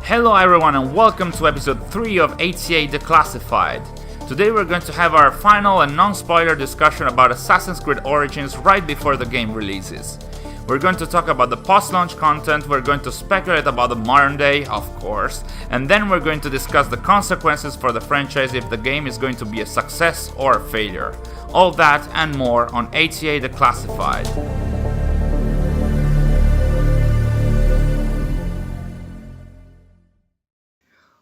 Hello everyone and welcome to episode 3 of ATA Declassified. Today we're going to have our final and non-spoiler discussion about Assassin's Creed Origins right before the game releases. We're going to talk about the post-launch content, we're going to speculate about the modern day, of course, and then we're going to discuss the consequences for the franchise if the game is going to be a success or a failure. All that and more on ATA Declassified.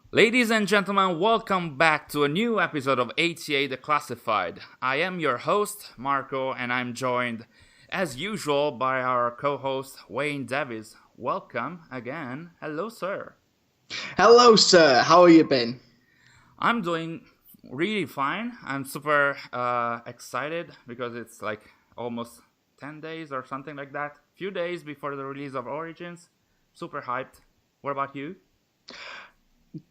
Ladies and gentlemen, welcome back to a new episode of ATA Declassified. I am your host, Marco, and I'm joined, as usual, by our co-host, Wayne Davies. Welcome again. Hello, sir. Hello, sir. How have you been? I'm doing really fine. I'm super excited because it's like almost 10 days or something like that. Few days before the release of Origins. Super hyped. What about you?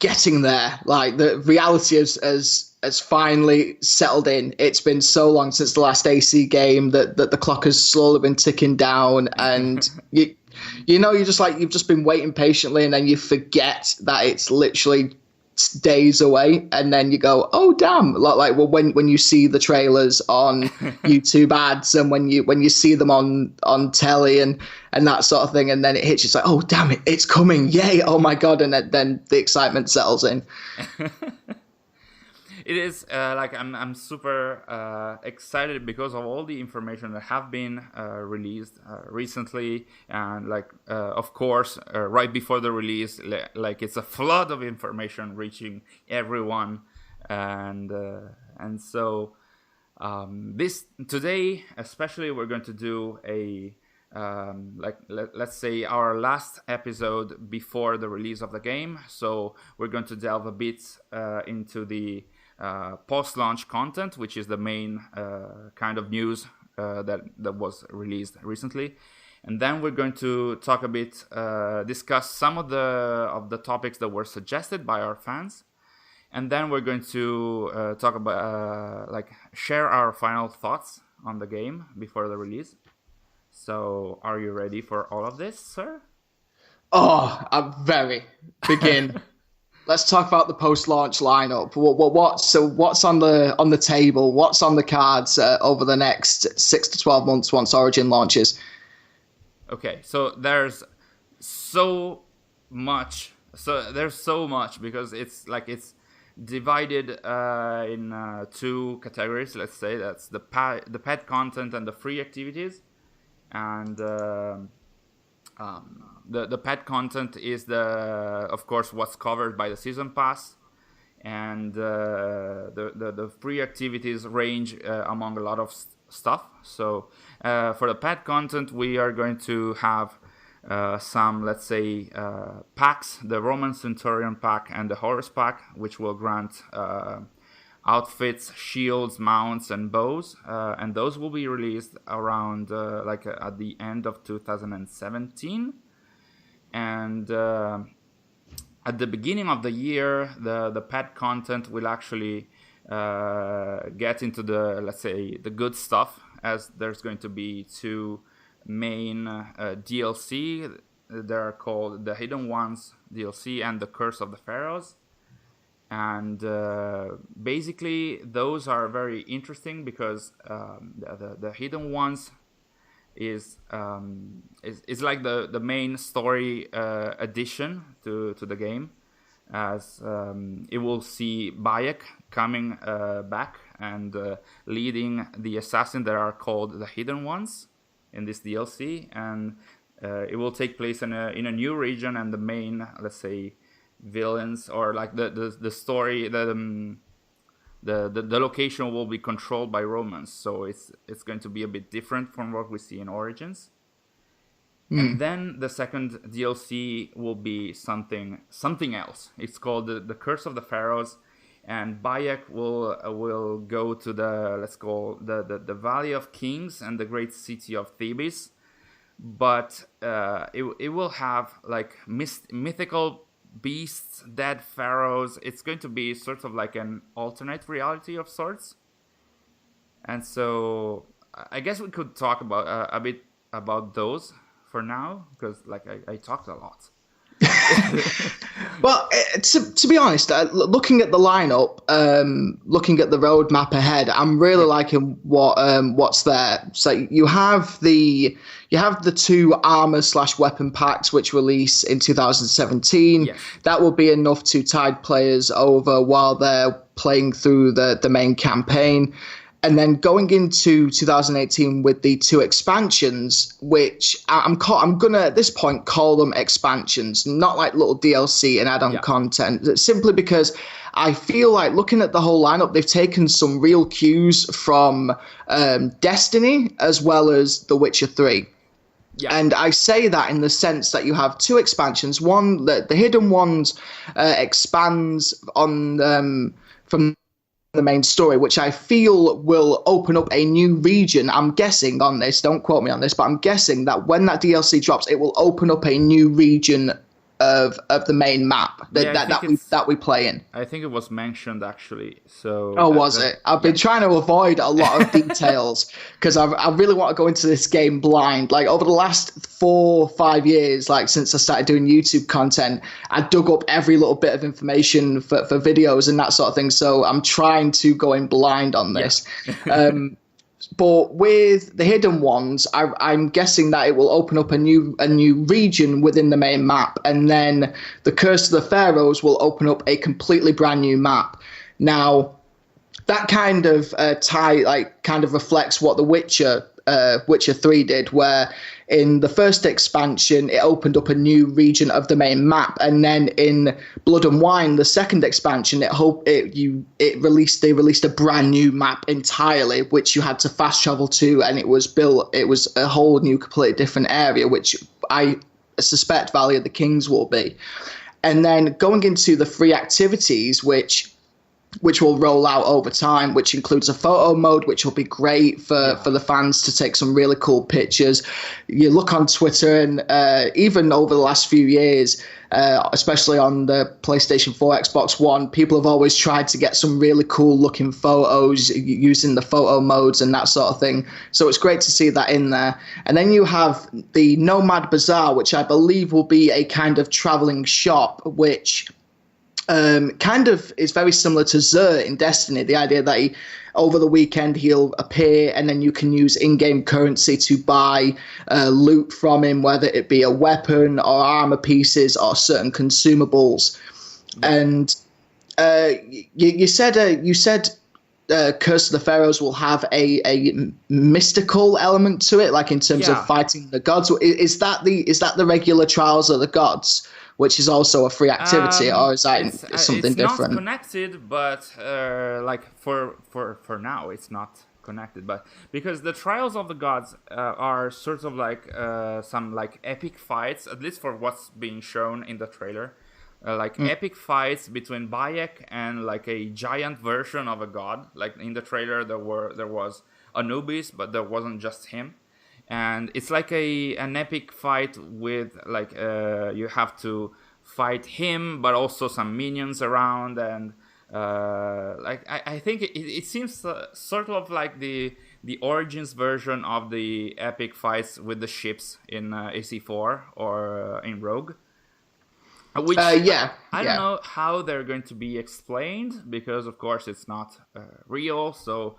Getting there. Like, the reality has finally settled in. It's been so long since the last AC game that the clock has slowly been ticking down, and you're just like, you've just been waiting patiently, and then you forget that it's literally days away, and then you go, oh damn. Like well, when you see the trailers on YouTube ads, and when you see them on telly and that sort of thing, and then it hits you, it's like, oh damn it, it's coming, yay, oh my god, and then the excitement settles in. It is like I'm super excited because of all the information that have been released recently, and like of course right before the release, like it's a flood of information reaching everyone, and so this today especially we're going to do a let's say our last episode before the release of the game. So we're going to delve a bit into the post-launch content, which is the main kind of news that was released recently, and then we're going to talk a bit, discuss some of the topics that were suggested by our fans, and then we're going to talk about share our final thoughts on the game before the release. So, are you ready for all of this, sir? Oh, I'm very. Begin. Let's talk about the post-launch lineup. What's on the table? What's on the cards over the next 6 to 12 months once Origin launches? Okay, so there's so much. So there's so much because it's divided in two categories. Let's say that's the pet content and the free activities. And the pet content is of course what's covered by the season pass, and the free activities range among a lot of stuff. So for the pet content, we are going to have some, let's say, packs: the Roman Centurion pack and the Horus pack, which will grant outfits, shields, mounts, and bows, and those will be released around at the end of 2017. And at the beginning of the year, the pet content will actually get into the, let's say, the good stuff, as there's going to be two main DLC. They're called the Hidden Ones DLC and the Curse of the Pharaohs. And basically those are very interesting because the Hidden Ones is like the main story addition to the game, as it will see Bayek coming back and leading the assassins that are called the Hidden Ones in this DLC, and it will take place in a new region, and the main, let's say, villains, or like the story, the location will be controlled by Romans, so it's going to be a bit different from what we see in Origins. And then the second DLC will be something else. It's called the Curse of the Pharaohs, and Bayek will go to the, let's call the Valley of Kings and the great city of Thebes, but it will have like mythical beasts, dead pharaohs. It's going to be sort of like an alternate reality of sorts. And so I guess we could talk about a bit about those for now, because like I talked a lot. Well, to be honest, looking at the lineup, looking at the roadmap ahead, I'm really liking what's there. So you have the 2 armor/weapon packs which release in 2017. Yes. That will be enough to tide players over while they're playing through the main campaign. And then going into 2018 with the 2 expansions, which I'm gonna at this point call them expansions, not like little DLC and add-on content, simply because I feel like looking at the whole lineup, they've taken some real cues from Destiny as well as The Witcher 3. Yeah. And I say that in the sense that you have 2 expansions. One, the Hidden Ones expands on from the main story, which I feel will open up a new region. I'm guessing on this, don't quote me on this, but I'm guessing that when that DLC drops, it will open up a new region of the main map that we play in. I think it was mentioned actually. So was it? I've been trying to avoid a lot of details because I really want to go into this game blind. Like over the last 4 or 5 years, like since I started doing YouTube content, I dug up every little bit of information for videos and that sort of thing. So I'm trying to go in blind on this. But with the Hidden Ones, I'm guessing that it will open up a new region within the main map, and then the Curse of the Pharaohs will open up a completely brand new map. Now, that kind of reflects what the Witcher 3 did, where in the first expansion it opened up a new region of the main map, and then in Blood and Wine, the second expansion, they released a brand new map entirely, which you had to fast travel to, and it was a whole new completely different area, which I suspect Valley of the Kings will be. And then going into the free activities, which will roll out over time, which includes a photo mode, which will be great for the fans to take some really cool pictures. You look on Twitter, and even over the last few years, especially on the PlayStation 4, Xbox One, people have always tried to get some really cool looking photos using the photo modes and that sort of thing. So it's great to see that in there. And then you have the Nomad Bazaar, which I believe will be a kind of traveling shop, which kind of is very similar to Xur in Destiny. The idea that over the weekend he'll appear, and then you can use in-game currency to buy loot from him, whether it be a weapon or armor pieces or certain consumables. And you said Curse of the Pharaohs will have a mystical element to it, like in terms of fighting the gods. Is that the regular Trials of the Gods, which is also a free activity, or is that something different? It's not connected, but like for now, it's not connected. But because the Trials of the Gods are sort of like some like epic fights, at least for what's being shown in the trailer, epic fights between Bayek and like a giant version of a god. Like in the trailer, there was Anubis, but there wasn't just him. And it's like an epic fight with like you have to fight him, but also some minions around, and I think it seems sort of like the Origins version of the epic fights with the ships in AC4 or in Rogue. Which I don't know how they're going to be explained, because of course it's not real, so.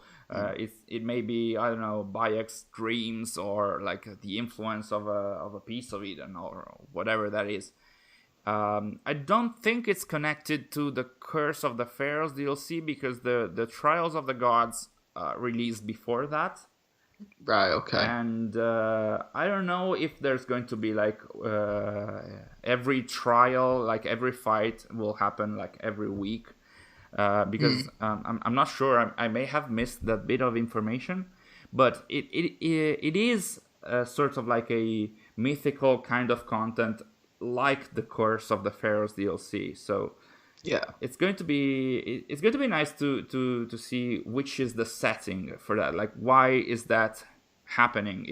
It may be, I don't know, Bayek's dreams, or like the influence of a piece of Eden, or whatever that is. I don't think it's connected to the Curse of the Pharaohs DLC, because the Trials of the Gods released before that. Right, okay. And I don't know if there's going to be like every trial, like every fight will happen like every week. Because I'm not sure. I may have missed that bit of information, but it is sort of like a mythical kind of content, like the Curse of the Pharaohs DLC. So yeah, it's going to be nice to see which is the setting for that. Like, why is that happening?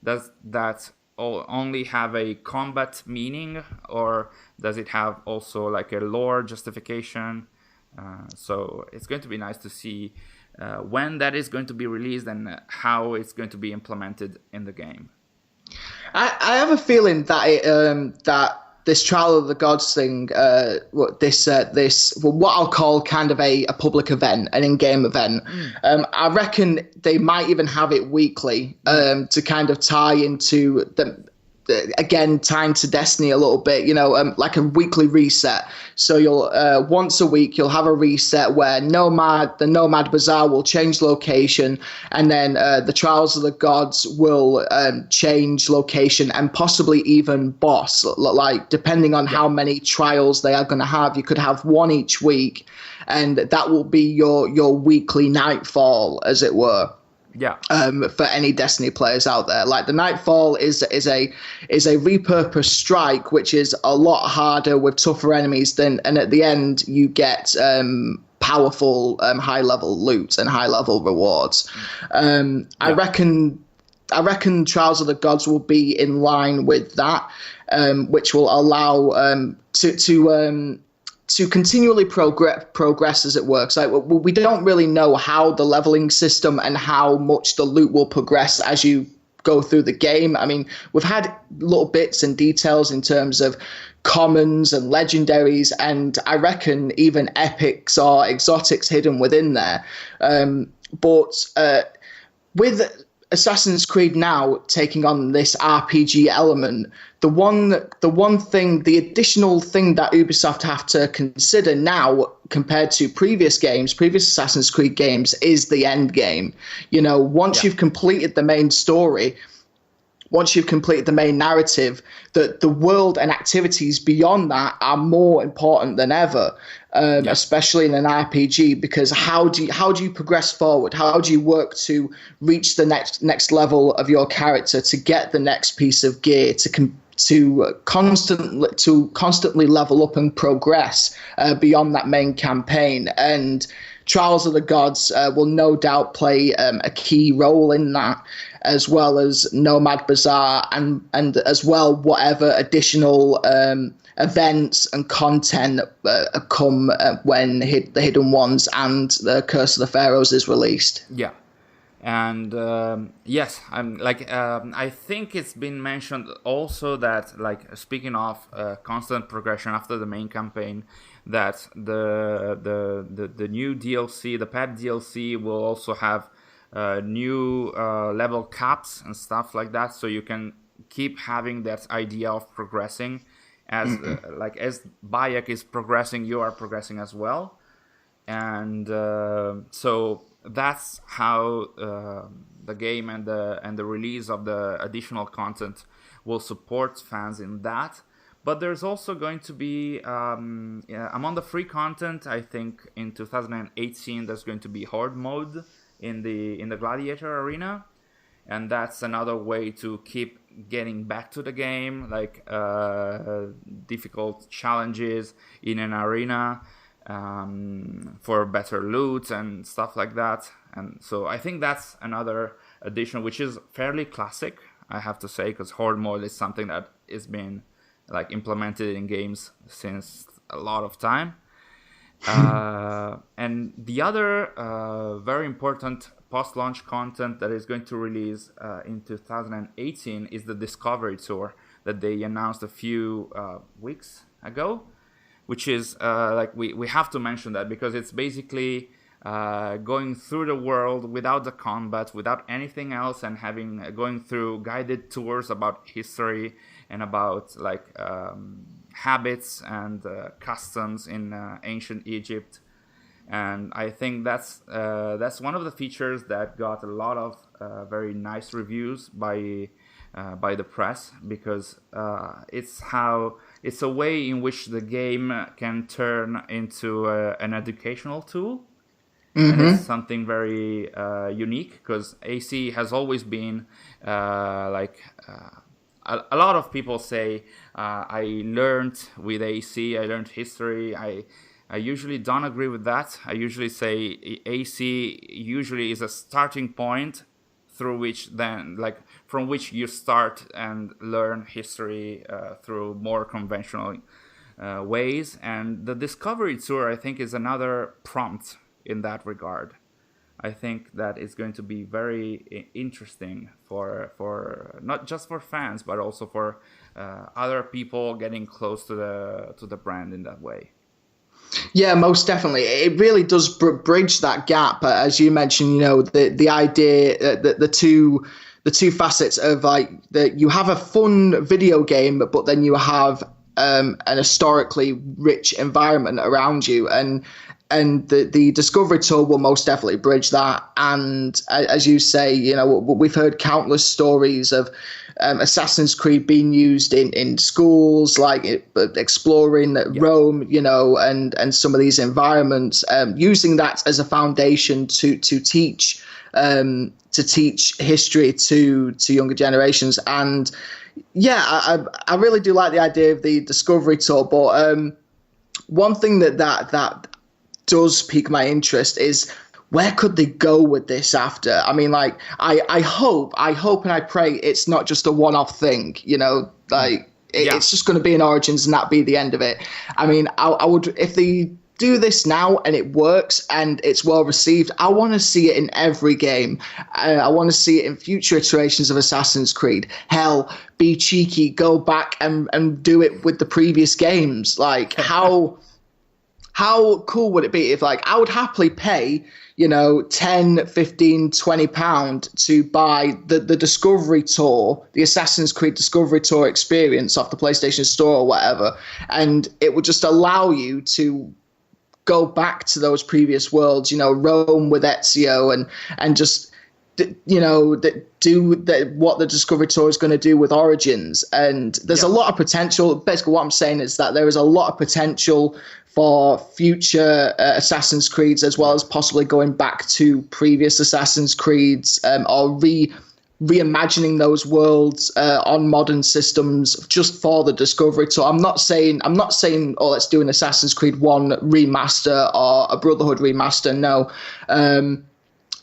Does that only have a combat meaning, or does it have also like a lore justification? So it's going to be nice to see when that is going to be released and how it's going to be implemented in the game. I have a feeling that this Trial of the Gods thing, what I'll call kind of a public event, an in-game event. I reckon they might even have it weekly to kind of tie into again, tying to Destiny a little bit, like a weekly reset. So you'll once a week you'll have a reset where the Nomad Bazaar will change location, and then the Trials of the Gods will change location and possibly even boss. Like depending on how many trials they are going to have, you could have one each week, and that will be your weekly nightfall, as it were. Yeah. For any Destiny players out there, like the Nightfall is a repurposed strike, which is a lot harder with tougher enemies and at the end you get powerful high level loot and high level rewards. I reckon Trials of the Gods will be in line with that, which will allow to continually progress as it works. Like we don't really know how the leveling system and how much the loot will progress as you go through the game. I mean, we've had little bits and details in terms of commons and legendaries, and I reckon even epics or exotics hidden within there. But with Assassin's Creed now taking on this RPG element, the additional thing that Ubisoft have to consider now compared to previous Assassin's Creed games, is the end game. Once you've completed the main story, once you've completed the main narrative, the world and activities beyond that are more important than ever, especially in an RPG, because how do you progress forward? How do you work to reach the next level of your character, to get the next piece of gear, to constantly level up and progress beyond that main campaign? And Trials of the Gods will no doubt play a key role in that, as well as Nomad Bazaar and as well whatever additional events and content come when the Hidden Ones and the Curse of the Pharaohs is released. Yeah. And yes, I think it's been mentioned also that, like, speaking of constant progression after the main campaign, that the new DLC, the pet DLC, will also have new level caps and stuff like that, so you can keep having that idea of progressing as as Bayek is progressing, you are progressing as well. And so that's how the game and the release of the additional content will support fans in that. But there's also going to be among the free content, I think in 2018 there's going to be Horde mode in the Gladiator arena, and that's another way to keep getting back to the game, like difficult challenges in an arena for better loot and stuff like that. And so I think that's another addition which is fairly classic, I have to say, because Horde mode is something that has been like implemented in games since a lot of time. And the other very important post-launch content that is going to release in 2018 is the Discovery Tour that they announced a few weeks ago, which is we have to mention that because it's basically going through the world without the combat, without anything else, and going through guided tours about history and about habits and customs in ancient Egypt. And I think that's one of the features that got a lot of very nice reviews by the press, because it's a way in which the game can turn into an educational tool. And it's something very unique, because AC has always been a lot of people say, I learned with AC, I learned history. I usually don't agree with that. I usually say AC usually is a starting point through which from which you start and learn history through more conventional ways. And the Discovery Tour, I think, is another prompt in that regard. I think that it's going to be very interesting for not just for fans, but also for other people getting close to the brand in that way. Yeah, most definitely. It really does bridge that gap, as you mentioned. You know, the idea that the two facets of like that you have a fun video game, but then you have an historically rich environment around you, and the Discovery Tour will most definitely bridge that. And as you say, you know, we've heard countless stories of Assassin's Creed being used in schools, like exploring Rome, you know, and some of these environments, using that as a foundation to teach history to younger generations. And yeah, I really do like the idea of the Discovery Tour. But one thing that does pique my interest is, where could they go with this after? I mean, like, I hope and I pray it's not just a one-off thing, you know, like it's just going to be an Origins and that be the end of it. I mean, I would, if they do this now and it works and it's well received, I want to see it in every game. I want to see it in future iterations of Assassin's Creed. Hell, be cheeky, go back and do it with the previous games. Like, how cool would it be if, like, I would happily pay, you know, 10, 15, 20 pound to buy the Discovery Tour, the Assassin's Creed Discovery Tour experience off the PlayStation Store or whatever. And it would just allow you to go back to those previous worlds, you know, Rome with Ezio, and just, you know, do what the Discovery Tour is going to do with Origins. And there's a lot of potential. Basically, what I'm saying is that there is a lot of potential for future Assassin's Creeds, as well as possibly going back to previous Assassin's Creeds, or reimagining those worlds on modern systems just for the Discovery Tour. I'm not saying, oh, let's do an Assassin's Creed 1 remaster or a Brotherhood remaster. No.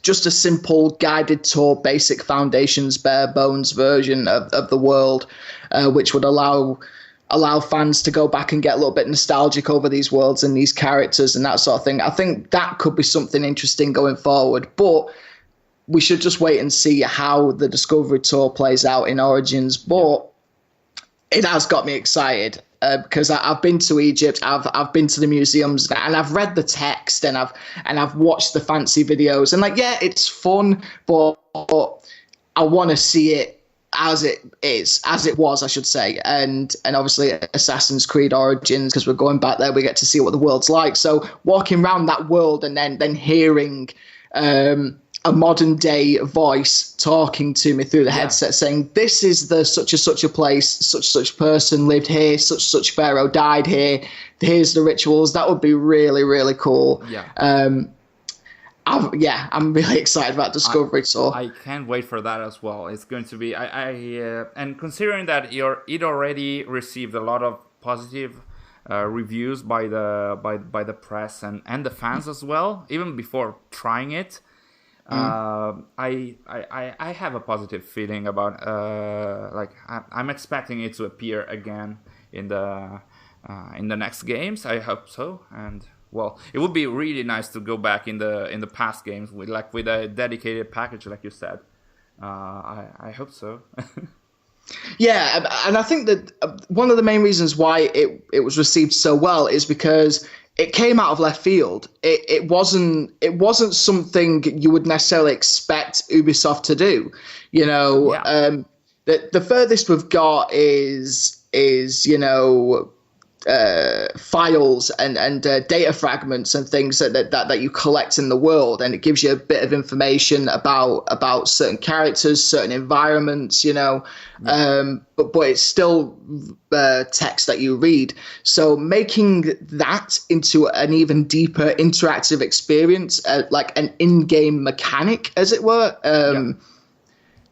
Just a simple guided tour, basic foundations, bare bones version of the world, which would allow fans to go back and get a little bit nostalgic over these worlds and these characters and that sort of thing. I think that could be something interesting going forward, but we should just wait and see how the Discovery Tour plays out in Origins. But it has got me excited. Because I've been to Egypt, I've been to the museums, and I've read the text, and I've watched the fancy videos, and like, yeah, it's fun, but I want to see it as it was, I should say, and obviously Assassin's Creed Origins, because we're going back there, we get to see what the world's like. So walking around that world and then hearing a modern day voice talking to me through the headset saying, this is the such a place, such person lived here, such pharaoh died here, here's the rituals. That would be really, really cool. I'm really excited about Discovery Tour. I can't wait for that as well. It's going to be and considering that it already received a lot of positive reviews by the press and the fans as well, even before trying it. I have a positive feeling about like I'm expecting it to appear again in the next games. I hope so, and well, it would be really nice to go back in the past games with a dedicated package, like you said. I hope so. Yeah, and I think that one of the main reasons why it was received so well is because it came out of left field. It wasn't something you would necessarily expect Ubisoft to do. You know, the furthest we've got is you know, files and data fragments and things that you collect in the world, and it gives you a bit of information about certain characters, certain environments, you know, but it's still text that you read. So making that into an even deeper interactive experience, like an in-game mechanic, as it were,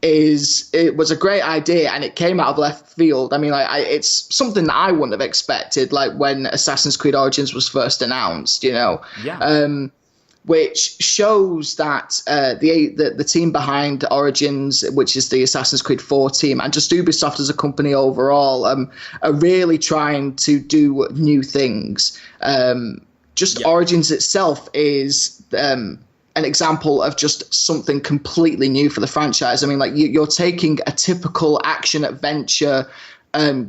it was a great idea, and it came out of left field. I mean, it's something that I wouldn't have expected, like when Assassin's Creed Origins was first announced, you know, which shows that the team behind Origins, which is the Assassin's Creed 4 team, and just Ubisoft as a company overall, are really trying to do new things. Origins itself is an example of just something completely new for the franchise. I mean, like you're taking a typical action adventure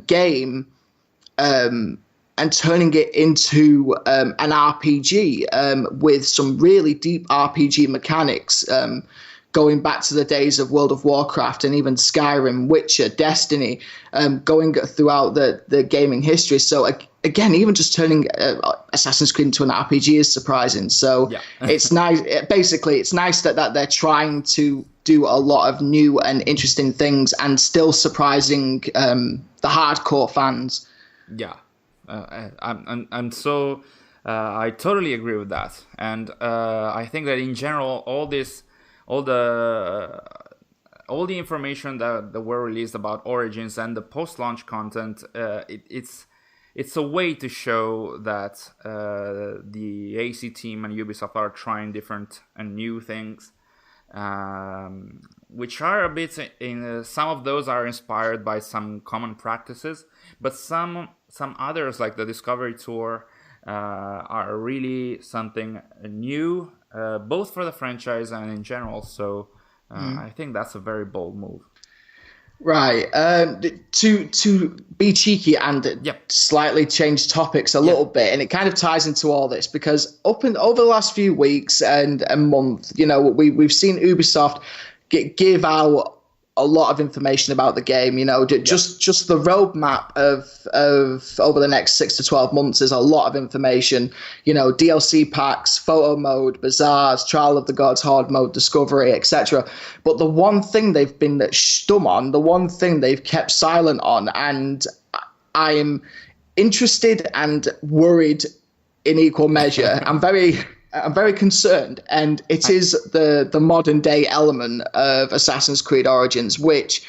game and turning it into an RPG with some really deep RPG mechanics, going back to the days of World of Warcraft and even Skyrim, Witcher, Destiny, going throughout the gaming history. So again, even just turning Assassin's Creed into an RPG is surprising. So yeah. It's nice. Basically, it's nice that they're trying to do a lot of new and interesting things and still surprising the hardcore fans. Yeah. I'm so I totally agree with that, and I think that in general all the information that were released about Origins and the post-launch content, it's a way to show that the AC team and Ubisoft are trying different and new things, which are a bit some of those are inspired by some common practices, but some others, like the Discovery Tour, are really something new, both for the franchise and in general. So I think that's a very bold move. Right. To be cheeky and slightly change topics a little bit, and it kind of ties into all this because over the last few weeks and a month, we've seen Ubisoft give out a lot of information about the game. Just the roadmap of over the next 6 to 12 months is a lot of information. DLC packs, photo mode, bazaars, Trial of the Gods, Horde mode, discovery, etc. But the one thing they've been stum on, the one thing they've kept silent on, and I'm interested and worried in equal measure. I'm very concerned, and it is the modern day element of Assassin's Creed Origins, which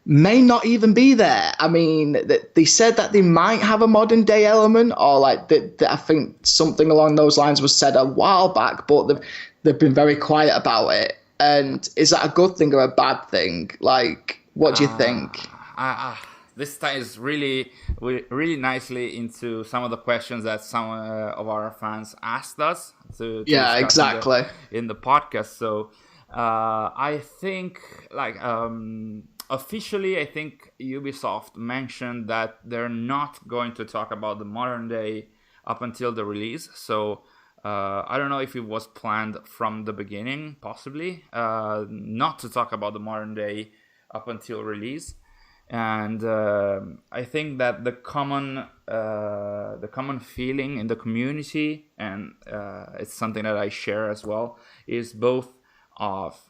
may not even be there. I mean, they said that they might have a modern day element, or like I think something along those lines was said a while back, but they've been very quiet about it. And is that a good thing or a bad thing? Like, what do you think? This ties really nicely into some of the questions that some of our fans asked us to exactly in the podcast. So I think officially, I think Ubisoft mentioned that they're not going to talk about the modern day up until the release. So I don't know if it was planned from the beginning, possibly not to talk about the modern day up until release. And I think that the common feeling in the community, and it's something that I share as well, is both of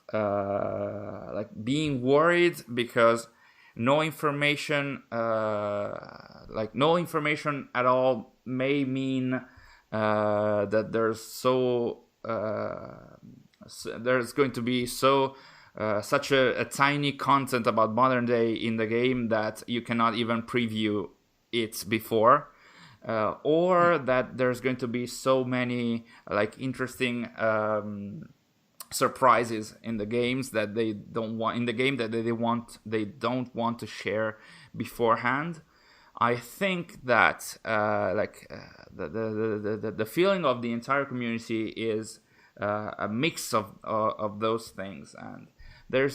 being worried because no information at all may mean that there's going to be such a tiny content about modern day in the game that you cannot even preview it before, or that there's going to be so many interesting surprises in the games that they don't want to share beforehand. I think that the feeling of the entire community is a mix of those things, and there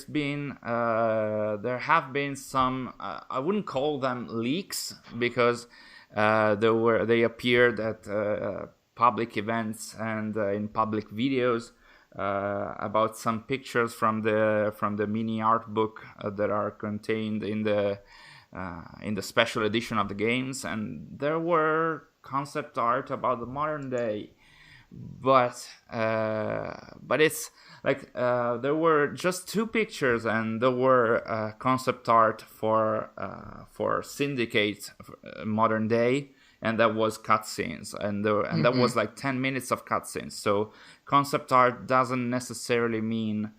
have been some I wouldn't call them leaks because they appeared at public events and in public videos about some pictures from the mini art book that are contained in the special edition of the games, and there were concept art about the modern day, but it's there were just 2 pictures, and there were concept art for Syndicate modern day, and that was cutscenes, and that was 10 minutes of cutscenes. So concept art doesn't necessarily mean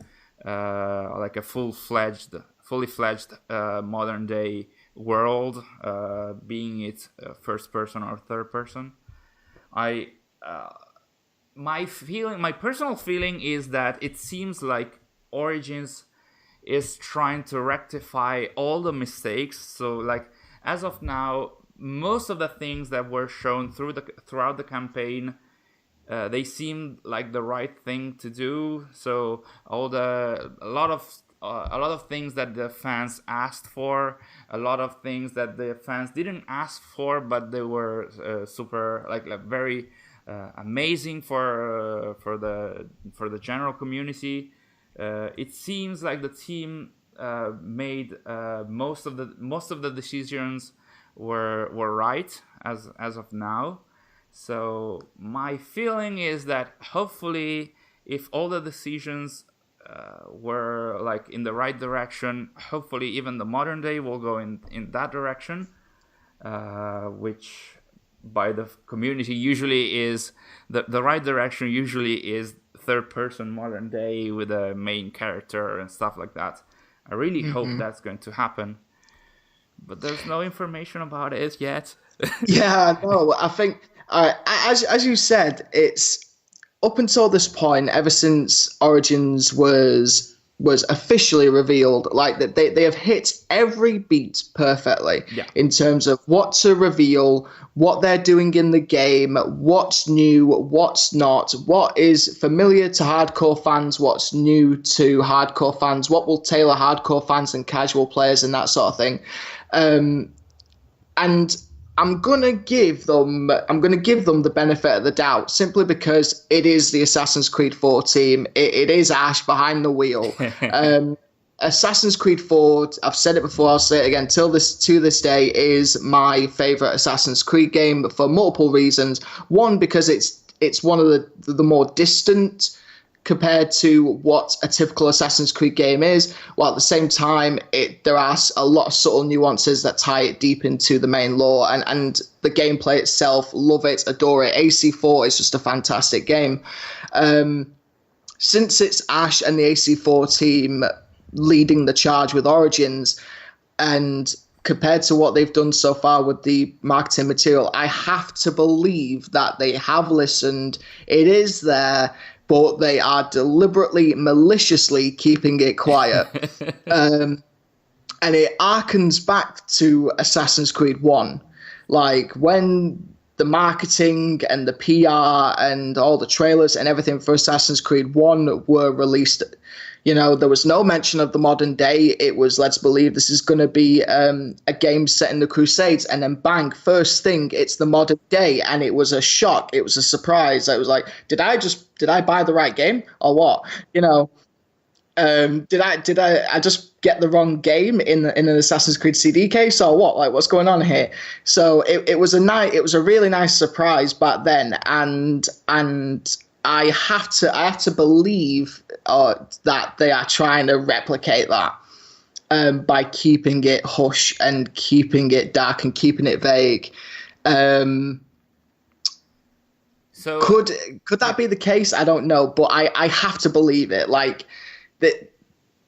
a fully fledged modern day world, being it first person or third person. My personal feeling is that it seems like Origins is trying to rectify all the mistakes. So as of now, most of the things that were shown throughout the campaign They seemed like the right thing to do. So a lot of things that the fans asked for, a lot of things that the fans didn't ask for, but they were super like very amazing for the general community. It seems like the team made most of the decisions were right as of now. So my feeling is that hopefully, if all the decisions were like in the right direction, hopefully even the modern day will go in that direction, which by the community usually is the right direction. Usually is third person modern day with a main character and stuff like that. I really hope that's going to happen, but there's no information about it yet. Yeah, no, I think as you said, it's up until this point, ever since Origins was officially revealed, like that they have hit every beat perfectly in terms of what to reveal, what they're doing in the game, what's new, what's not, what is familiar to hardcore fans, what's new to hardcore fans, what will tailor hardcore fans and casual players and that sort of thing. And I'm gonna give them the benefit of the doubt simply because it is the Assassin's Creed 4 team. It is Ash behind the wheel. Assassin's Creed 4, I've said it before, I'll say it again, to this day is my favorite Assassin's Creed game for multiple reasons. One, because it's one of the more distant compared to what a typical Assassin's Creed game is, while at the same time there are a lot of subtle nuances that tie it deep into the main lore, and the gameplay itself, love it, adore it. AC4 is just a fantastic game. Since it's Ash and the AC4 team leading the charge with Origins, and compared to what they've done so far with the marketing material, I have to believe that they have listened. It is there, but they are deliberately, maliciously keeping it quiet. And it harkens back to Assassin's Creed 1. Like, when the marketing and the PR and all the trailers and everything for Assassin's Creed 1 were released, there was no mention of the modern day. It was, let's believe this is going to be a game set in the Crusades, and then bang, first thing, it's the modern day, and it was a shock. It was a surprise. I was like, did I buy the right game or what? Did I just get the wrong game in an Assassin's Creed CD case or what? Like, what's going on here? So it was a really nice surprise back then, and I have to believe that they are trying to replicate that by keeping it hush and keeping it dark and keeping it vague. So could that be the case? I don't know, but I have to believe it. Like, the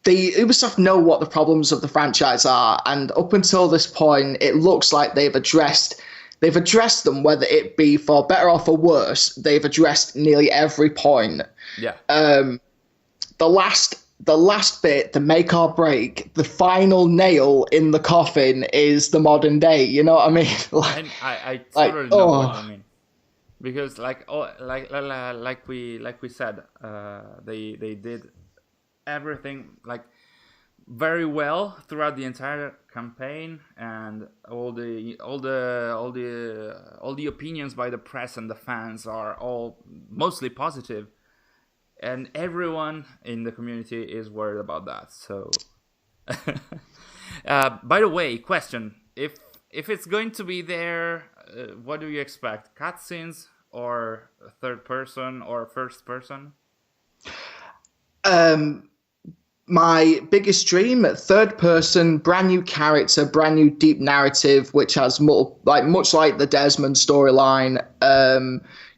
Ubisoft know what the problems of the franchise are, and up until this point, it looks like they've addressed them, whether it be for better or for worse. They've addressed nearly every point. Yeah. The last bit, the make or break, the final nail in the coffin is the modern day. You know what I mean? And I totally know what I mean, because like we said, they did everything like very well throughout the entire campaign, and all the opinions by the press and the fans are all mostly positive, and everyone in the community is worried about that. So by the way, question, if it's going to be there, what do you expect? Cutscenes or third person or first person? My biggest dream, third person, brand new character, brand new deep narrative, which has much like the Desmond storyline.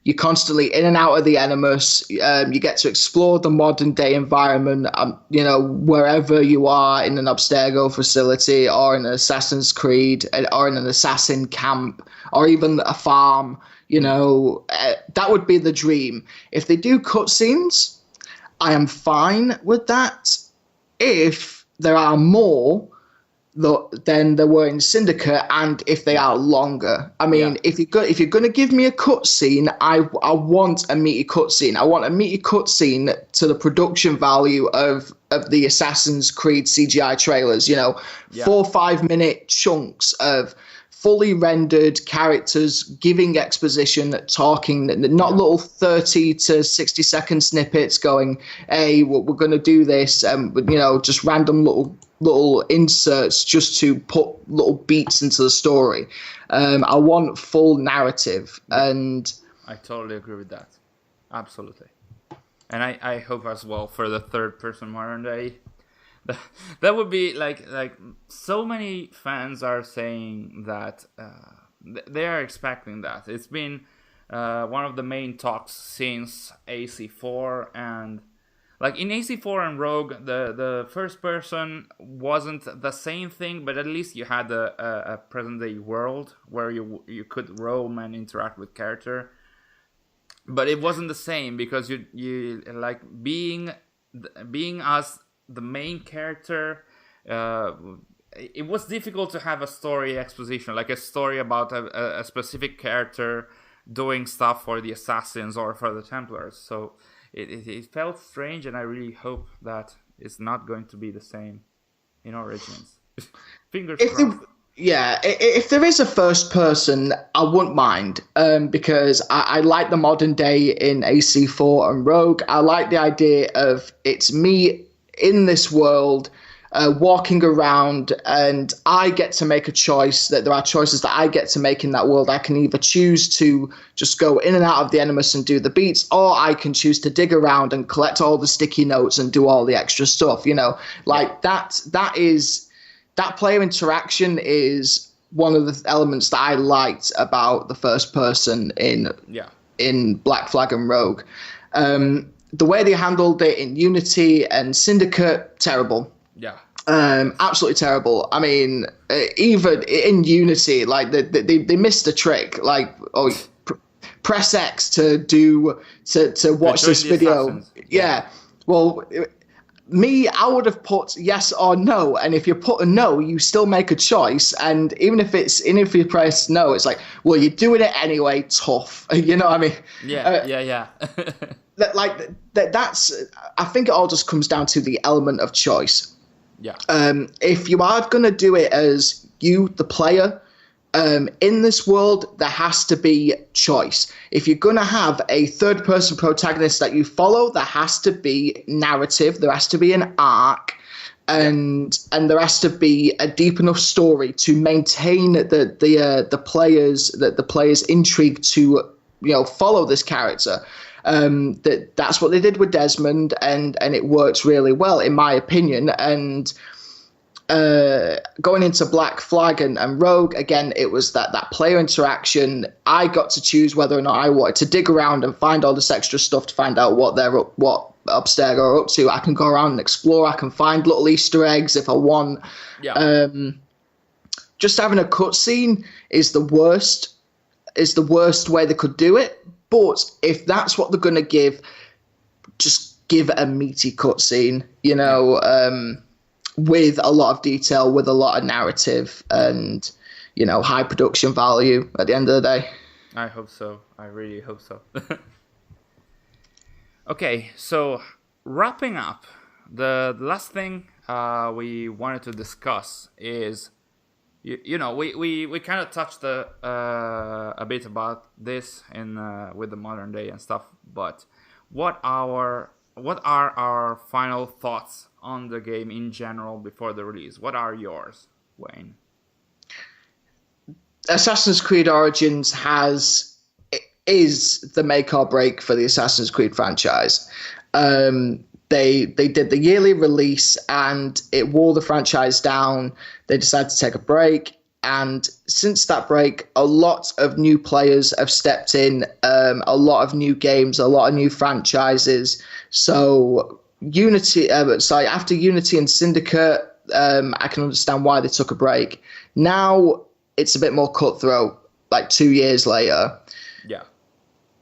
You're constantly in and out of the Animus. You get to explore the modern day environment, wherever you are, in an Abstergo facility or in an Assassin's Creed or in an assassin camp or even a farm. That would be the dream. If they do cutscenes, I am fine with that. If there are more, than there were in Syndicate, and if they are longer. I mean, if you're going to give me a cutscene, I want a meaty cutscene. I want a meaty cutscene to the production value of the Assassin's Creed CGI trailers. 4 or 5 minute chunks of fully rendered characters giving exposition, talking, not little 30 to 60 second snippets going, hey, we're going to do this, just random little inserts just to put little beats into the story. I want full narrative, and I totally agree with that. Absolutely. And I hope as well for the third person modern day. That would be like so many fans are saying that they are expecting that. It's been one of the main talks since AC4, and like in AC4 and Rogue, the first person wasn't the same thing, but at least you had a present day world where you could roam and interact with character. But it wasn't the same because you like being as the main character. It was difficult to have a story exposition, like a story about a specific character doing stuff for the assassins or for the Templars. So it felt strange, and I really hope that it's not going to be the same in Origins. Fingers crossed. If there is a first person, I wouldn't mind, because I like the modern day in AC4 and Rogue. I like the idea of it's me in this world, walking around, and I get to make a choice, that there are choices that I get to make in that world. I can either choose to just go in and out of the Animus and do the beats, or I can choose to dig around and collect all the sticky notes and do all the extra stuff, that player interaction is one of the elements that I liked about the first person in Black Flag and Rogue. The way they handled it in Unity and Syndicate, terrible. Yeah. Absolutely terrible. I mean, even in Unity, like they missed a trick. Like, press X to watch this video. Yeah. Well, I would have put yes or no, and if you put a no, you still make a choice. And even if you press no, it's like, well, you're doing it anyway. Tough. You know what I mean? Yeah. That's. I think it all just comes down to the element of choice. Yeah. If you are going to do it as you, the player, in this world, there has to be choice. If you're going to have a third-person protagonist that you follow, there has to be narrative. There has to be an arc, and there has to be a deep enough story to maintain the player's intrigue to follow this character. That's what they did with Desmond, and it works really well, in my opinion. And going into Black Flag and Rogue, again, it was that player interaction. I got to choose whether or not I wanted to dig around and find all this extra stuff to find out what upstairs are up to. I can go around and explore. I can find little Easter eggs if I want. Yeah. Just having a cutscene is the worst way they could do it. But if that's what they're going to give, just give it a meaty cutscene, with a lot of detail, with a lot of narrative, and, high production value at the end of the day. I hope so. I really hope so. Okay, so wrapping up, the last thing we wanted to discuss is, we kind of touched a bit about this with the modern day and stuff, but what are our final thoughts on the game in general before the release? What are yours, Wayne? Assassin's Creed Origins is the make or break for the Assassin's Creed franchise. They did the yearly release, and it wore the franchise down. They decided to take a break, and since that break, a lot of new players have stepped in, a lot of new games, a lot of new franchises. So after Unity and Syndicate, I can understand why they took a break. Now it's a bit more cutthroat, like 2 years later. Yeah.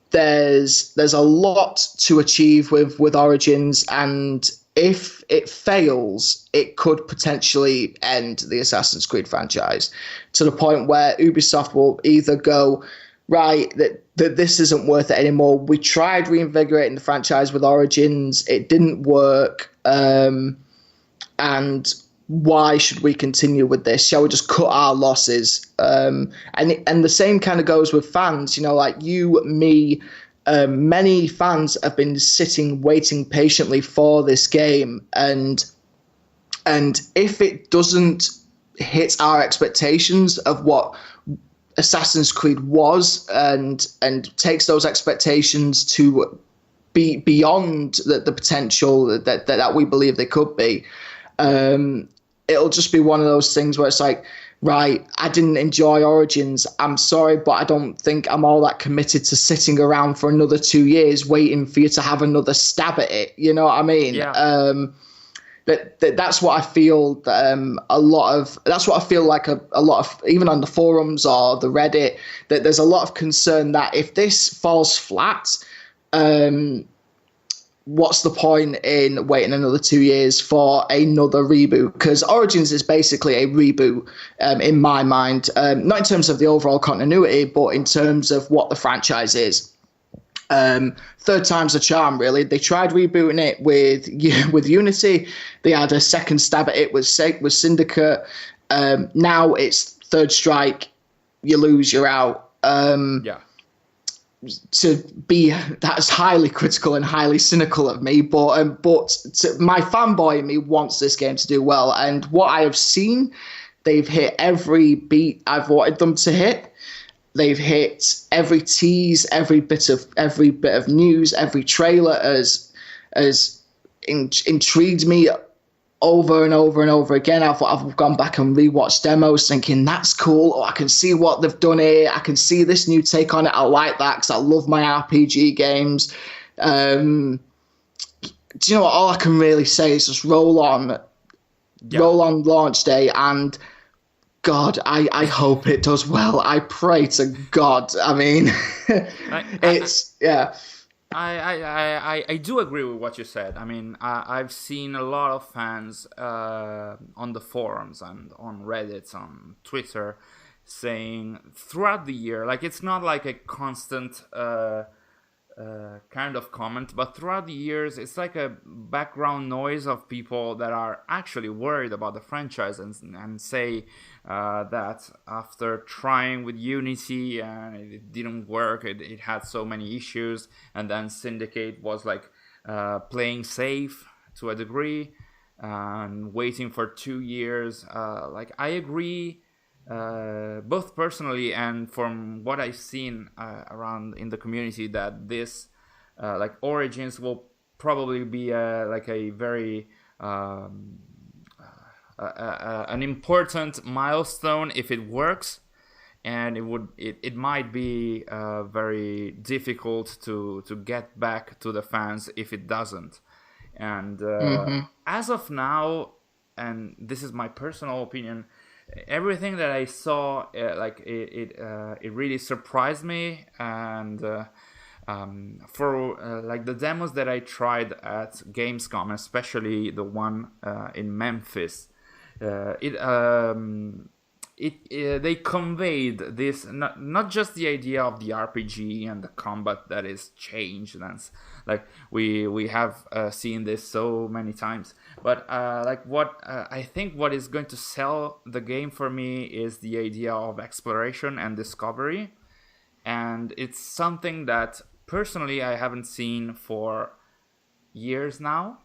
There's a lot to achieve with Origins, and if it fails, it could potentially end the Assassin's Creed franchise to the point where Ubisoft will either go, right, that this isn't worth it anymore. We tried reinvigorating the franchise with Origins. It didn't work. And why should we continue with this? Shall we just cut our losses? And the same kind of goes with fans, like you, me, many fans have been sitting, waiting patiently for this game. And if it doesn't hit our expectations of what Assassin's Creed was and takes those expectations to be beyond the potential that we believe they could be, it'll just be one of those things where it's like, right, I didn't enjoy Origins. I'm sorry, but I don't think I'm all that committed to sitting around for another 2 years waiting for you to have another stab at it. You know what I mean? Yeah. That's what I feel. That's what I feel like a lot of, even on the forums or the Reddit, that there's a lot of concern that if this falls flat, what's the point in waiting another 2 years for another reboot? Because Origins is basically a reboot in my mind, not in terms of the overall continuity, but in terms of what the franchise is. Third time's a charm, really. They tried rebooting it with Unity. They had a second stab at it with Syndicate. Now it's Third Strike. You lose, you're out. Yeah. That's highly critical and highly cynical of me, but my fanboy in me wants this game to do well, and what I have seen, they've hit every beat I've wanted them to hit. They've hit every tease, every bit of news, every trailer has intrigued me over and over and over again. I've gone back and rewatched demos thinking, that's cool. Oh, I can see what they've done here. I can see this new take on it. I like that because I love my RPG games. Do you know what? All I can really say is just roll on launch day, and God, I hope it does well. I pray to God. I mean, I do agree with what you said. I mean, I've seen a lot of fans on the forums and on Reddit, on Twitter, saying throughout the year, like it's not like a constant kind of comment, but throughout the years, it's like a background noise of people that are actually worried about the franchise and say that after trying with Unity and it didn't work, it had so many issues, and then Syndicate was like playing safe to a degree and waiting for 2 years. Like I agree, both personally and from what I've seen around in the community, that this like Origins will probably be like a very an important milestone if it works, and it might be very difficult to get back to the fans if it doesn't. And as of now, and this is my personal opinion, everything that I saw, like it really surprised me. And for like the demos that I tried at Gamescom, especially the one in Memphis, they conveyed this, not just the idea of the RPG and the combat that is changed, and like we have seen this so many times, but like what I think what is going to sell the game for me is the idea of exploration and discovery, and it's something that personally I haven't seen for years now.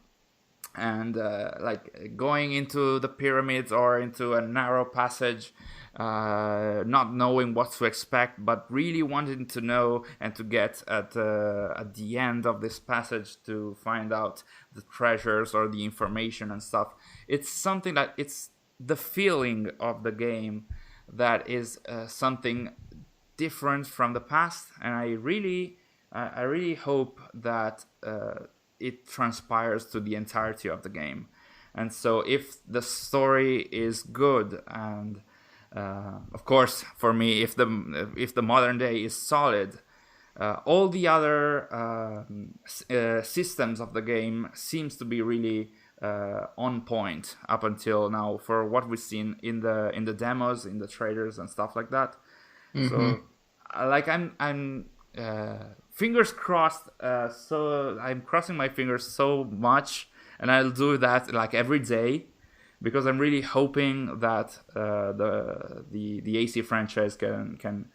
And like going into the pyramids or into a narrow passage, not knowing what to expect, but really wanting to know and to get at the end of this passage to find out the treasures or the information and stuff. It's something that it's the feeling of the game that is something different from the past, and I really hope that it transpires to the entirety of the game. And so if the story is good, and of course for me, if the modern day is solid, all the other systems of the game seems to be really on point up until now for what we've seen in the demos, in the trailers and stuff like that. So like I'm fingers crossed. So I'm crossing my fingers so much, and I'll do that like every day, because I'm really hoping that the AC franchise can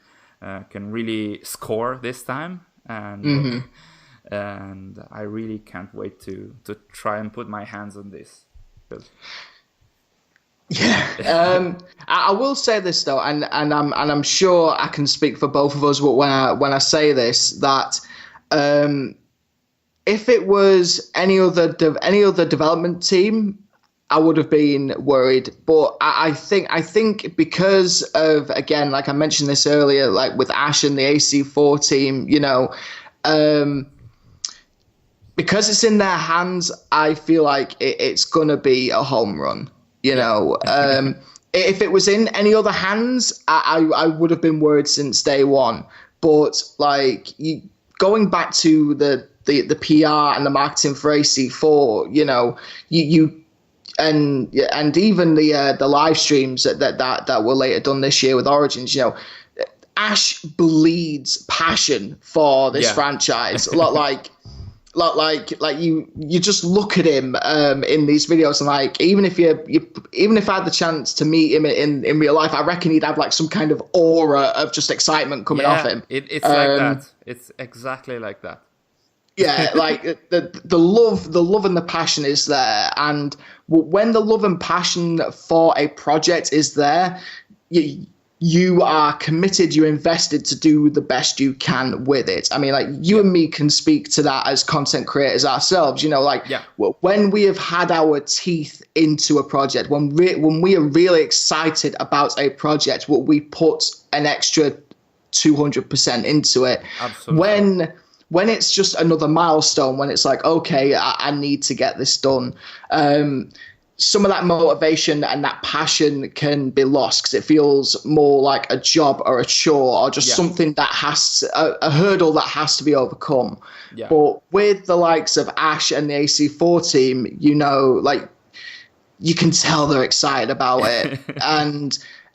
really score this time, and I really can't wait to try and put my hands on this. Yeah, I will say this though, and I'm sure I can speak for both of us when I say this, that if it was any other development team, I would have been worried. But I think because of, again, like I mentioned this earlier, like with Ash and the AC4 team, you know, because it's in their hands, I feel like it's gonna be a home run. You know, if it was in any other hands, I would have been worried since day one. But like going back to the PR and the marketing for AC4, you know, you and even the live streams that were later done this year with Origins, you know, Ash bleeds passion for this franchise. Like you just look at him in these videos, and like even if I had the chance to meet him in real life, I reckon he'd have like some kind of aura of just excitement coming off him. It's like that. It's exactly like that. Yeah, like the love and the passion is there, and when the love and passion for a project is there, you are committed, you're invested to do the best you can with it. I mean, like you and me can speak to that as content creators ourselves, you know, like when we have had our teeth into a project, when we are really excited about a project, we put an extra 200% into it. Absolutely. When it's just another milestone, when it's like, okay, I need to get this done, some of that motivation and that passion can be lost because it feels more like a job or a chore or just something that has a hurdle that has to be overcome. Yeah. But with the likes of Ash and the AC4 team, you know, like you can tell they're excited about it,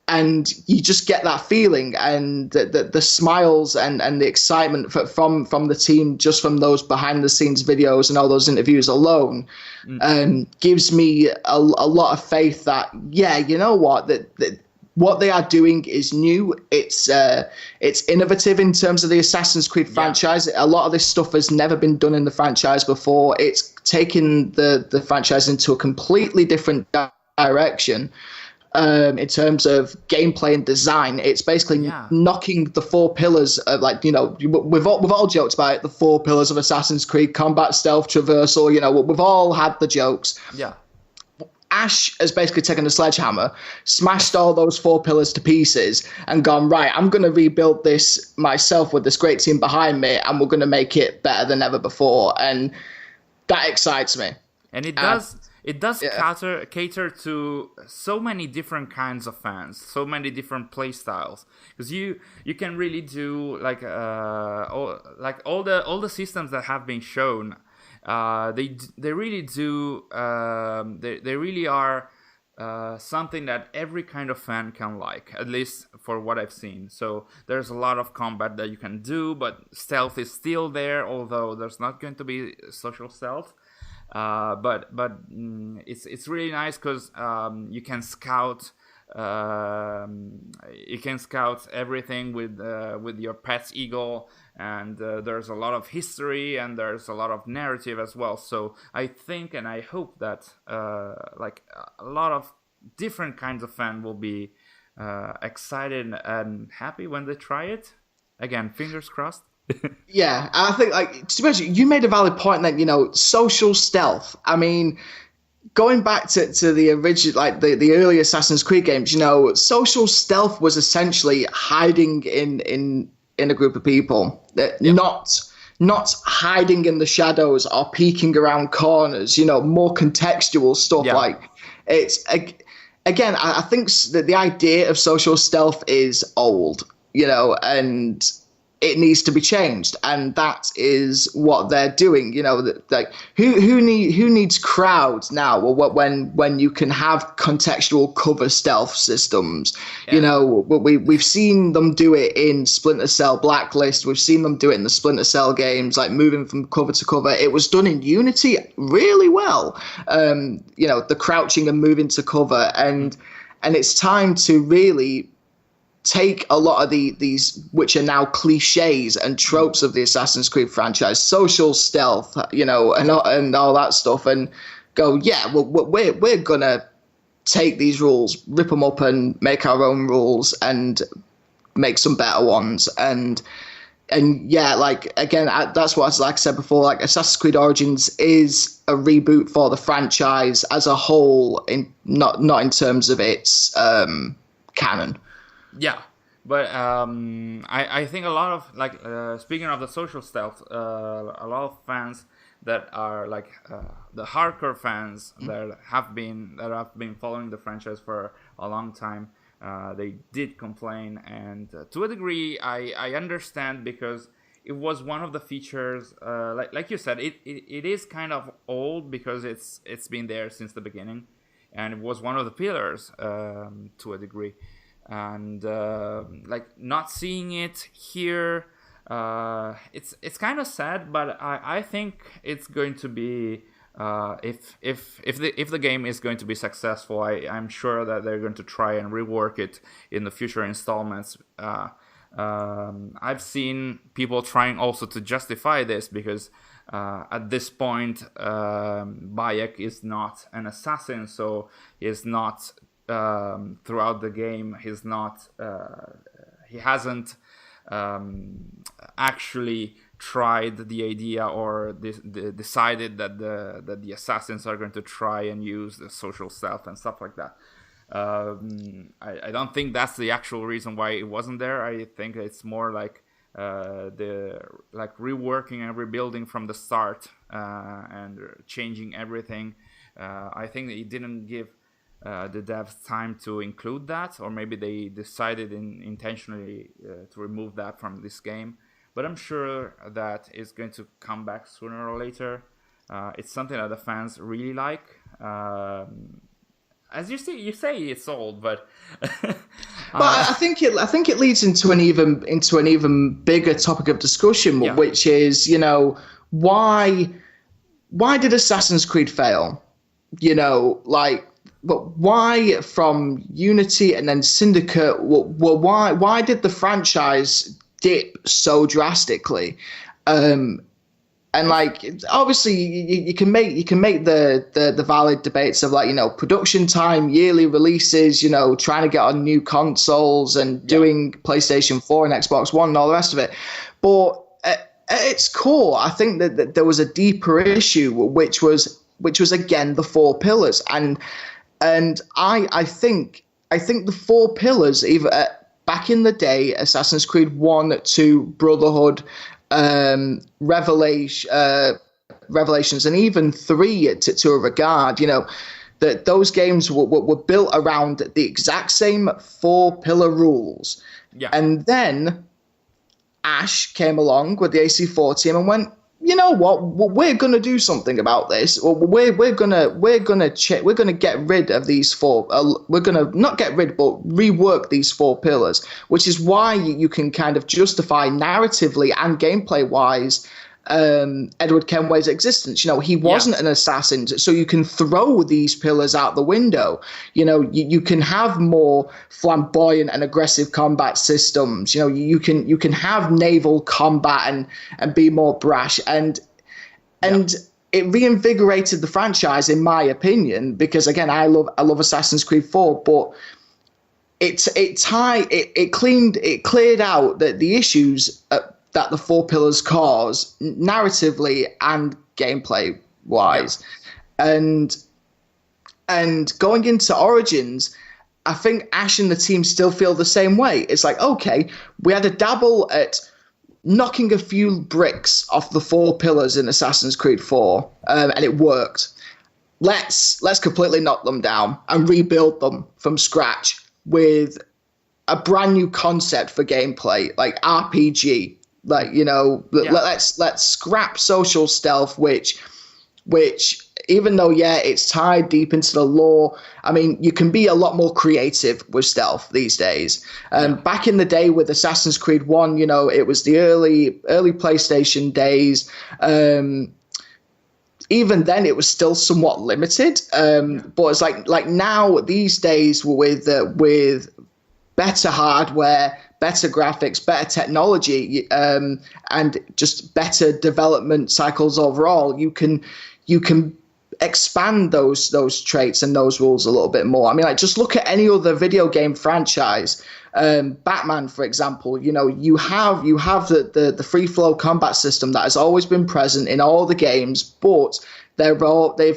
and you just get that feeling, and the smiles and the excitement from the team just from those behind the scenes videos and all those interviews alone gives me a lot of faith that, yeah, you know what, that what they are doing is new. It's innovative in terms of the Assassin's Creed franchise. A lot of this stuff has never been done in the franchise before. It's taken the franchise into a completely different direction. In terms of gameplay and design, it's basically knocking the four pillars of, like, you know, we've all joked about it, the four pillars of Assassin's Creed: combat, stealth, traversal. You know, we've all had the jokes. Yeah. Ash has basically taken a sledgehammer, smashed all those four pillars to pieces, and gone, right, I'm going to rebuild this myself with this great team behind me, and we're going to make it better than ever before. And that excites me. And it does. It does cater to so many different kinds of fans, so many different play styles. Because you can really do like all the systems that have been shown. They really do. They really are something that every kind of fan can like, at least for what I've seen. So there's a lot of combat that you can do, but stealth is still there, although there's not going to be social stealth. But it's really nice because you can scout everything with your pet's eagle, and there's a lot of history and there's a lot of narrative as well. So I think and I hope that like a lot of different kinds of fans will be excited and happy when they try it. Again, fingers crossed. Yeah, I think, like, to be honest, you made a valid point that, you know, social stealth. I mean, going back to the original, like the early Assassin's Creed games, you know, social stealth was essentially hiding in a group of people, not hiding in the shadows or peeking around corners. You know, more contextual stuff. Yeah. Like, it's again, I think that the idea of social stealth is old. You know, and it needs to be changed, and that is what they're doing. Like who needs crowds now? Well, when you can have contextual cover stealth systems, we've seen them do it in Splinter Cell Blacklist. We've seen them do it in the Splinter Cell games, like moving from cover to cover. It was done in Unity really well. The crouching and moving to cover, and it's time to really take a lot of these, which are now cliches and tropes of the Assassin's Creed franchise, social stealth, and all that stuff, and go, we're gonna take these rules, rip them up, and make our own rules, and make some better ones, and like again, that's what, like I said before, like Assassin's Creed Origins is a reboot for the franchise as a whole, in not in terms of its canon. Yeah, but I think a lot of, like, speaking of the social stealth, a lot of fans that are like the hardcore fans that have been following the franchise for a long time, they did complain, and to a degree I understand, because it was one of the features, like you said, it is kind of old because it's been there since the beginning, and it was one of the pillars to a degree. And like not seeing it here, it's kind of sad, but I think it's going to be, if the game is going to be successful, I'm sure that they're going to try and rework it in the future installments. I've seen people trying also to justify this, because at this point Bayek is not an assassin, so he's not throughout the game, he hasn't actually tried the idea or decided that the assassins are going to try and use the social stealth and stuff like that. I don't think that's the actual reason why it wasn't there. I think it's more like reworking and rebuilding from the start, and changing everything. I think it didn't give the devs time to include that, or maybe they decided intentionally to remove that from this game. But I'm sure that it's going to come back sooner or later. It's something that the fans really like. As you say it's old, but I think it leads into an even bigger topic of discussion, which is, why did Assassin's Creed fail? But why from Unity and then Syndicate? Why did the franchise dip so drastically? And like, obviously, you can make the valid debates of, like, production time, yearly releases, trying to get on new consoles and doing PlayStation 4 and Xbox One and all the rest of it. But at its core, I think that there was a deeper issue, which was again the four pillars. And I think the four pillars, either back in the day, Assassin's Creed 1, 2, Brotherhood, Revelations, and even 3 to a regard, that those games were built around the exact same four pillar rules. Yeah. And then Ash came along with the AC4 team and went, you know what? We're gonna do something about this. We're gonna get rid of these four. We're gonna not get rid, but rework these four pillars, which is why you can kind of justify narratively and gameplay wise Edward Kenway's existence. He wasn't an assassin, so you can throw these pillars out the window. You can have more flamboyant and aggressive combat systems. You can have naval combat and be more brash, and it reinvigorated the franchise, in my opinion, because again, I love Assassin's Creed 4, but it cleared out the issues that the four pillars cause narratively and gameplay wise. And going into Origins, I think Ash and the team still feel the same way. It's like, okay, we had a dabble at knocking a few bricks off the four pillars in Assassin's Creed 4, and it worked. Let's completely knock them down and rebuild them from scratch with a brand new concept for gameplay, like RPG. Like, you know, let's scrap social stealth, which even though, it's tied deep into the lore, I mean, you can be a lot more creative with stealth these days. Back in the day with Assassin's Creed 1, you know, it was the early PlayStation days. Even then, it was still somewhat limited. But it's like now, these days, with better hardware, better graphics, better technology, and just better development cycles overall, you can expand those traits and those rules a little bit more. I mean, like, just look at any other video game franchise. Batman, for example, you know, you have the free flow combat system that has always been present in all the games, but they've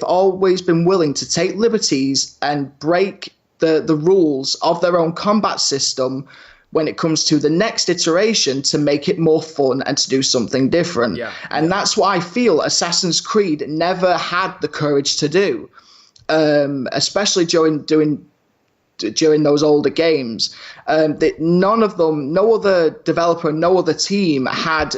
always been willing to take liberties and break the rules of their own combat system when it comes to the next iteration to make it more fun and to do something different. That's what I feel Assassin's Creed never had the courage to do, especially during those older games. That none of them, no other developer, no other team had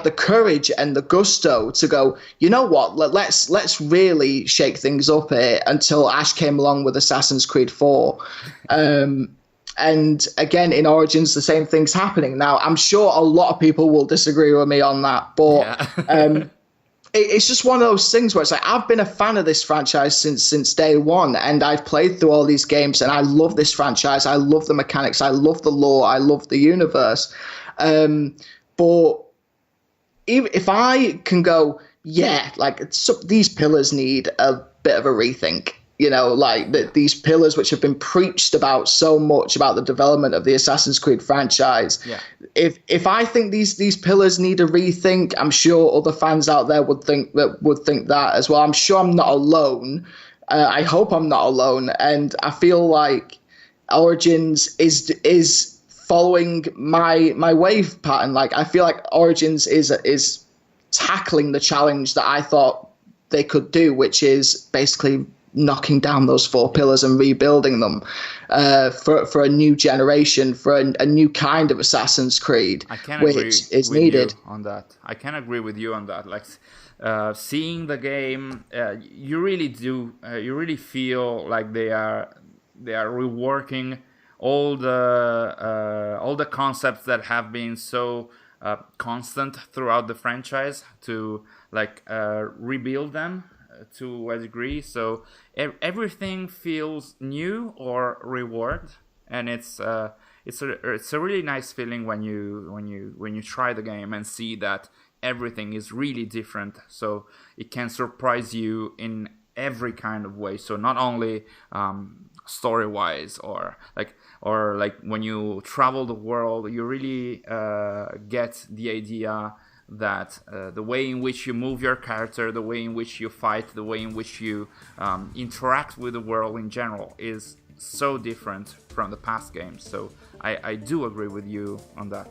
the courage and the gusto to go, you know what, let's really shake things up here, until Ash came along with Assassin's Creed 4. And again, in Origins, the same thing's happening. Now, I'm sure a lot of people will disagree with me on that, but it's just one of those things where it's like, I've been a fan of this franchise since day one, and I've played through all these games, and I love this franchise. I love the mechanics. I love the lore. I love the universe. But if I can go, these pillars need a bit of a rethink. You know, like these pillars which have been preached about so much about the development of the Assassin's Creed franchise. If I think these pillars need a rethink, I'm sure other fans out there would think that as well. I'm sure I'm not alone. I hope I'm not alone, and I feel like Origins is following my wave pattern. Like, I feel like Origins is tackling the challenge that I thought they could do, which is basically knocking down those 4 pillars and rebuilding them for a new generation, for a new kind of Assassin's Creed, which is needed. On that, I can agree with you on that. Like, seeing the game, you really feel like they are reworking all the concepts that have been so constant throughout the franchise, to rebuild them to a degree. So everything feels new or reworked, and it's a really nice feeling when you try the game and see that everything is really different. So it can surprise you in every kind of way. So not only story wise, or when you travel the world, you really get the idea that the way in which you move your character, the way in which you fight, the way in which you interact with the world in general is so different from the past games. So I do agree with you on that.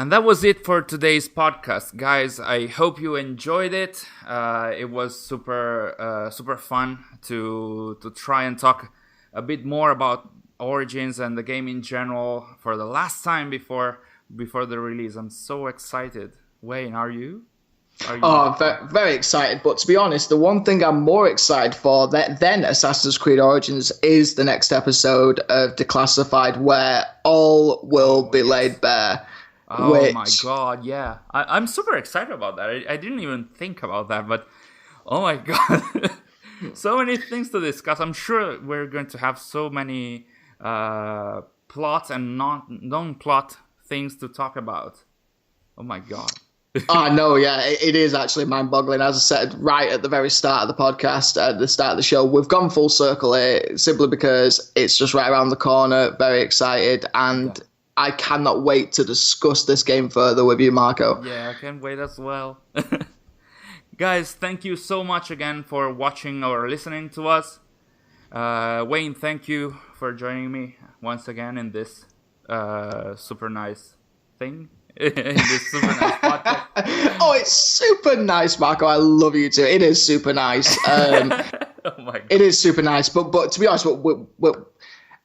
And that was it for today's podcast, guys. I hope you enjoyed it. It was super fun to try and talk a bit more about Origins and the game in general for the last time before the release. I'm so excited. Wayne, are you? Oh, very excited. But to be honest, the one thing I'm more excited for than Assassin's Creed Origins is the next episode of Declassified, where all will be laid bare. Oh my god, yeah. I'm super excited about that. I didn't even think about that, but oh my god. So many things to discuss. I'm sure we're going to have so many plot and non-plot things to talk about. Oh my god. Oh, no, yeah, it is actually mind-boggling. As I said right at the very start of the podcast, at the start of the show, we've gone full circle here simply because it's just right around the corner. Very excited, and I cannot wait to discuss this game further with you, Marco. Yeah, I can't wait as well. Guys, thank you so much again for watching or listening to us. Wayne, thank you for joining me once again in this super nice thing. In this super nice podcast. Oh, it's super nice, Marco. I love you too. It is super nice. Oh my God. It is super nice, but to be honest,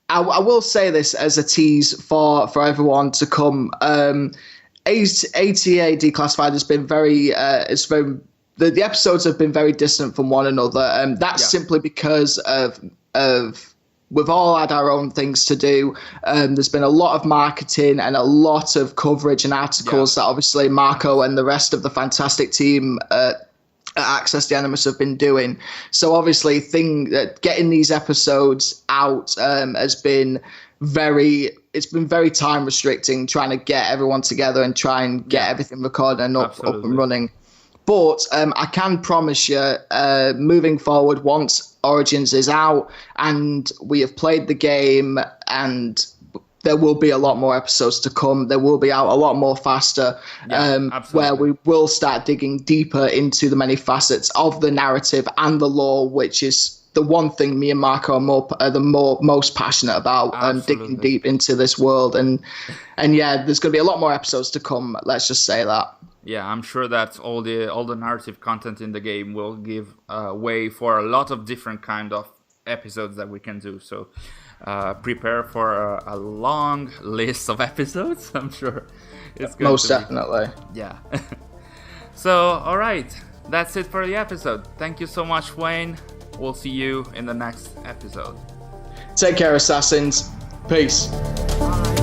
I will say this as a tease for everyone to come. ATA Declassified has been the episodes have been very distant from one another. That's simply because of we've all had our own things to do. There's been a lot of marketing and a lot of coverage and articles that obviously Marco and the rest of the fantastic team at Access the Animus have been doing. So obviously getting these episodes out has been very time restricting, trying to get everyone together and try and get everything recorded and up and running. But I can promise you, moving forward, once Origins is out and we have played the game, and there will be a lot more episodes to come. They will be out a lot more faster, where we will start digging deeper into the many facets of the narrative and the lore, which is the one thing me and Marco are most passionate about, digging deep into this world. And there's going to be a lot more episodes to come. Let's just say that. Yeah, I'm sure that all the narrative content in the game will give way for a lot of different kind of episodes that we can do. So prepare for a long list of episodes. I'm sure it's going most definitely. Yeah. So, all right, that's it for the episode. Thank you so much, Wayne. We'll see you in the next episode. Take care, Assassins. Peace. Bye.